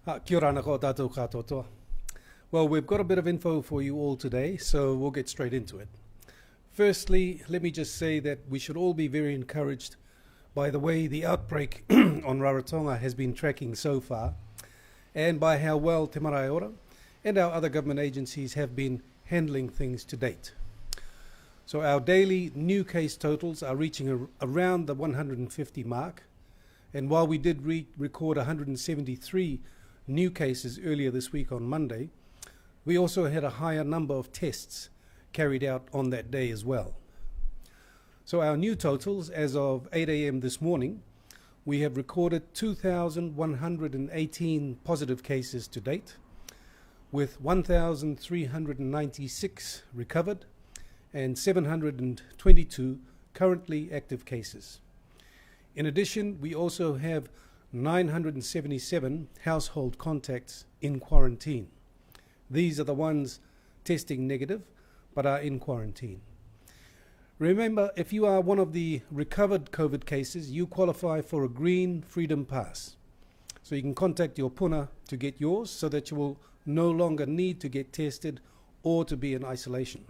Kia ora ana ko tātou katoa. Well, we've got a bit of info for you all today, so we'll get straight into it. Firstly, let me just say that we should all be very encouraged by the way the outbreak on Rarotonga has been tracking so far, and by how well Te Marae Ora and our other government agencies have been handling things to date. So our daily new case totals are reaching around the 150 mark, and while we did record 173 new cases earlier this week on Monday, we also had a higher number of tests carried out on that day as well. So our new totals as of 8 a.m. this morning, we have recorded 2,118 positive cases to date, with 1,396 recovered and 722 currently active cases. In addition, we also have 977 household contacts in quarantine. These are the ones testing negative but are in quarantine. Remember, if you are one of the recovered COVID cases, you qualify for a green freedom pass. So you can contact your puna to get yours so that you will no longer need to get tested or to be in isolation.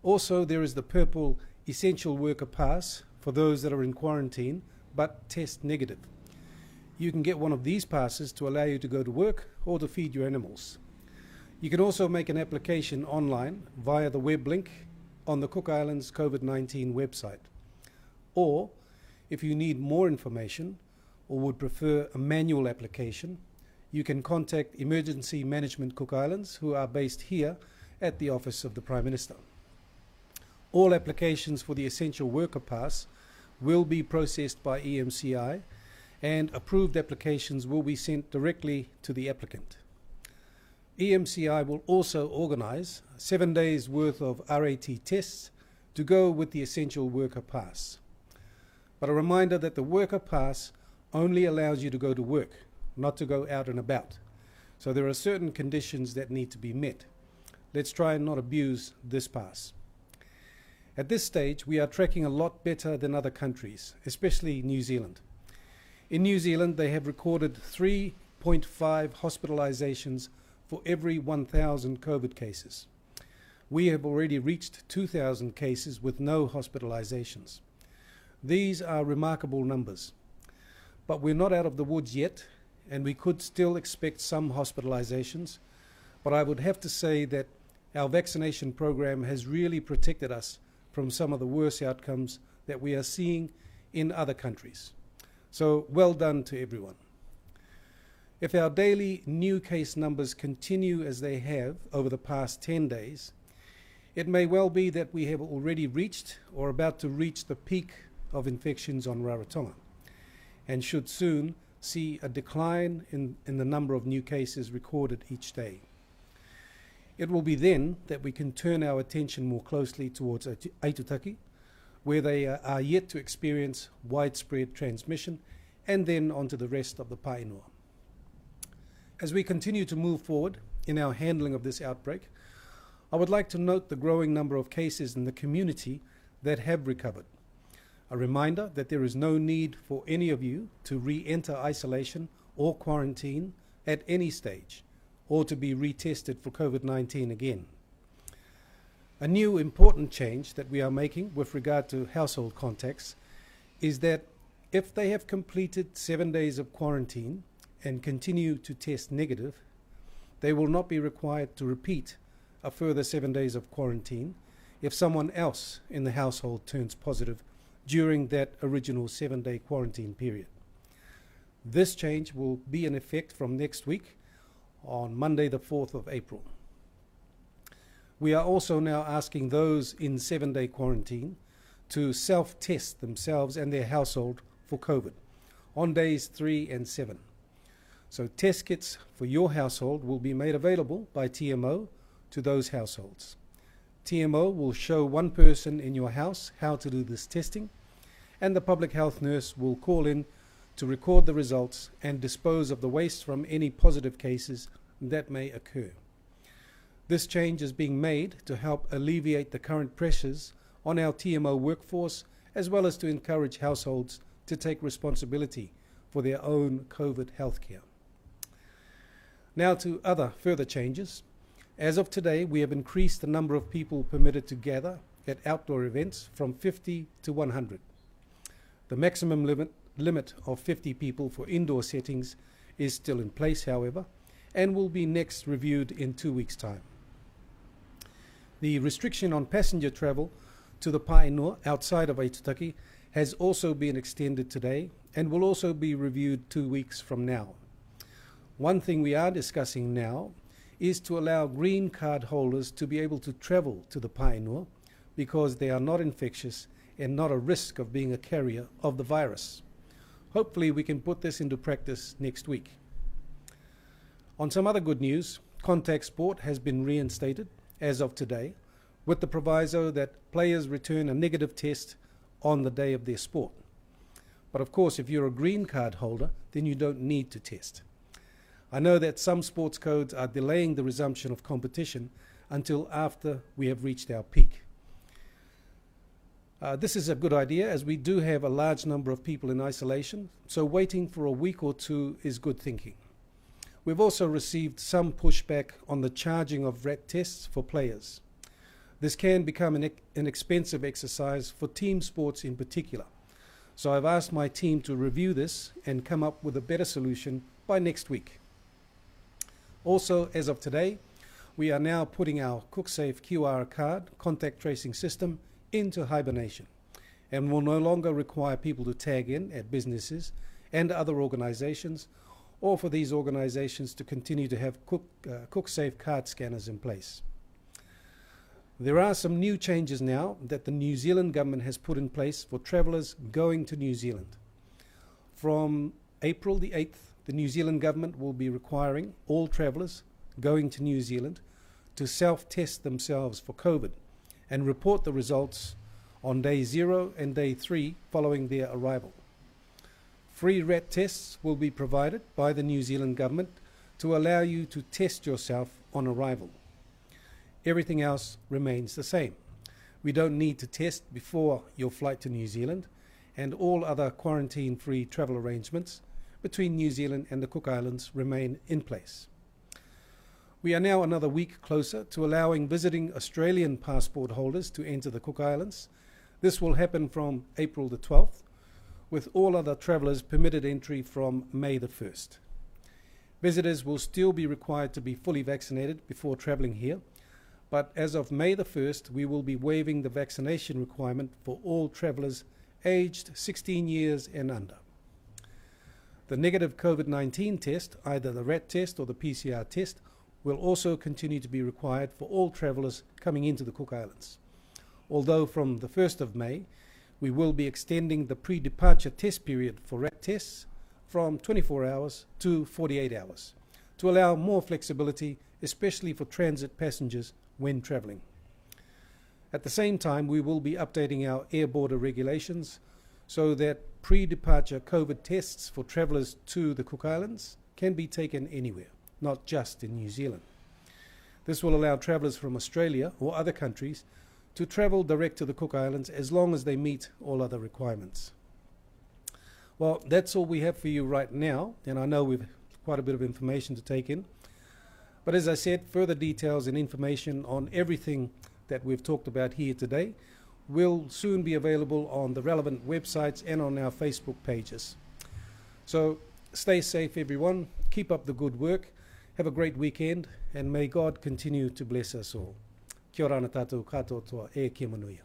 Also, there is the purple essential worker pass for those that are in quarantine but test negative. You can get one of these passes to allow you to go to work or to feed your animals. You can also make an application online via the web link on the Cook Islands COVID-19 website. Or, if you need more information or would prefer a manual application, you can contact Emergency Management Cook Islands, who are based here at the Office of the Prime Minister. All applications for the Essential Worker Pass will be processed by EMCI, and approved applications will be sent directly to the applicant. EMCI will also organise 7 days worth of RAT tests to go with the Essential Worker Pass. But a reminder that the Worker Pass only allows you to go to work, not to go out and about. So there are certain conditions that need to be met. Let's try and not abuse this pass. At this stage, we are tracking a lot better than other countries, especially New Zealand. In New Zealand, they have recorded 3.5 hospitalizations for every 1,000 COVID cases. We have already reached 2,000 cases with no hospitalizations. These are remarkable numbers. But we're not out of the woods yet, and we could still expect some hospitalizations. But I would have to say that our vaccination program has really protected us from some of the worst outcomes that we are seeing in other countries. So well done to everyone. If our daily new case numbers continue as they have over the past 10 days, it may well be that we have already reached or about to reach the peak of infections on Rarotonga, and should soon see a decline in the number of new cases recorded each day. It will be then that we can turn our attention more closely towards Aitutaki, where they are yet to experience widespread transmission, and then onto the rest of the Painua. As we continue to move forward in our handling of this outbreak, I would like to note the growing number of cases in the community that have recovered. A reminder that there is no need for any of you to re-enter isolation or quarantine at any stage, or to be retested for COVID-19 again. A new important change that we are making with regard to household contacts is that if they have completed 7 days of quarantine and continue to test negative, they will not be required to repeat a further 7 days of quarantine if someone else in the household turns positive during that original 7-day quarantine period. This change will be in effect from next week on Monday the 4th of April. We are also now asking those in 7-day quarantine to self-test themselves and their household for COVID on days 3 and 7. So test kits for your household will be made available by TMO to those households. TMO will show one person in your house how to do this testing, and the public health nurse will call in to record the results and dispose of the waste from any positive cases that may occur. This change is being made to help alleviate the current pressures on our TMO workforce, as well as to encourage households to take responsibility for their own COVID healthcare. Now to other further changes. As of today, we have increased the number of people permitted to gather at outdoor events from 50 to 100. The maximum limit of 50 people for indoor settings is still in place, however, and will be next reviewed in 2 weeks' time. The restriction on passenger travel to the Paenua outside of Aitutaki has also been extended today and will also be reviewed 2 weeks from now. One thing we are discussing now is to allow green card holders to be able to travel to the Paenua because they are not infectious and not a risk of being a carrier of the virus. Hopefully we can put this into practice next week. On some other good news, contact sport has been reinstated as of today, with the proviso that players return a negative test on the day of their sport. But of course, if you're a green card holder, then you don't need to test. I know that some sports codes are delaying the resumption of competition until after we have reached our peak. This is a good idea, as we do have a large number of people in isolation, so waiting for a week or two is good thinking. We've also received some pushback on the charging of RAT tests for players. This can become an expensive exercise for team sports in particular. So I've asked my team to review this and come up with a better solution by next week. Also, as of today, we are now putting our CookSafe QR card contact tracing system into hibernation and will no longer require people to tag in at businesses and other organizations, or for these organizations to continue to have CookSafe card scanners in place. There are some new changes now that the New Zealand government has put in place for travellers going to New Zealand. From April the 8th, the New Zealand government will be requiring all travellers going to New Zealand to self-test themselves for COVID and report the results on day 0 and day 3 following their arrival. Free RAT tests will be provided by the New Zealand government to allow you to test yourself on arrival. Everything else remains the same. We don't need to test before your flight to New Zealand, and all other quarantine-free travel arrangements between New Zealand and the Cook Islands remain in place. We are now another week closer to allowing visiting Australian passport holders to enter the Cook Islands. This will happen from April the 12th, with all other travellers permitted entry from May the 1st. Visitors will still be required to be fully vaccinated before travelling here, but as of May the 1st, we will be waiving the vaccination requirement for all travellers aged 16 years and under. The negative COVID-19 test, either the RAT test or the PCR test, will also continue to be required for all travellers coming into the Cook Islands. Although from the 1st of May, we will be extending the pre-departure test period for RAT tests from 24 hours to 48 hours to allow more flexibility, especially for transit passengers when travelling. At the same time, we will be updating our air border regulations so that pre-departure COVID tests for travellers to the Cook Islands can be taken anywhere, not just in New Zealand. This will allow travellers from Australia or other countries to travel direct to the Cook Islands as long as they meet all other requirements. Well, that's all we have for you right now, and I know we've quite a bit of information to take in. But as I said, further details and information on everything that we've talked about here today will soon be available on the relevant websites and on our Facebook pages. So stay safe, everyone. Keep up the good work. Have a great weekend, and may God continue to bless us all. Kia ora ana tātou katoa toa e ke manuia.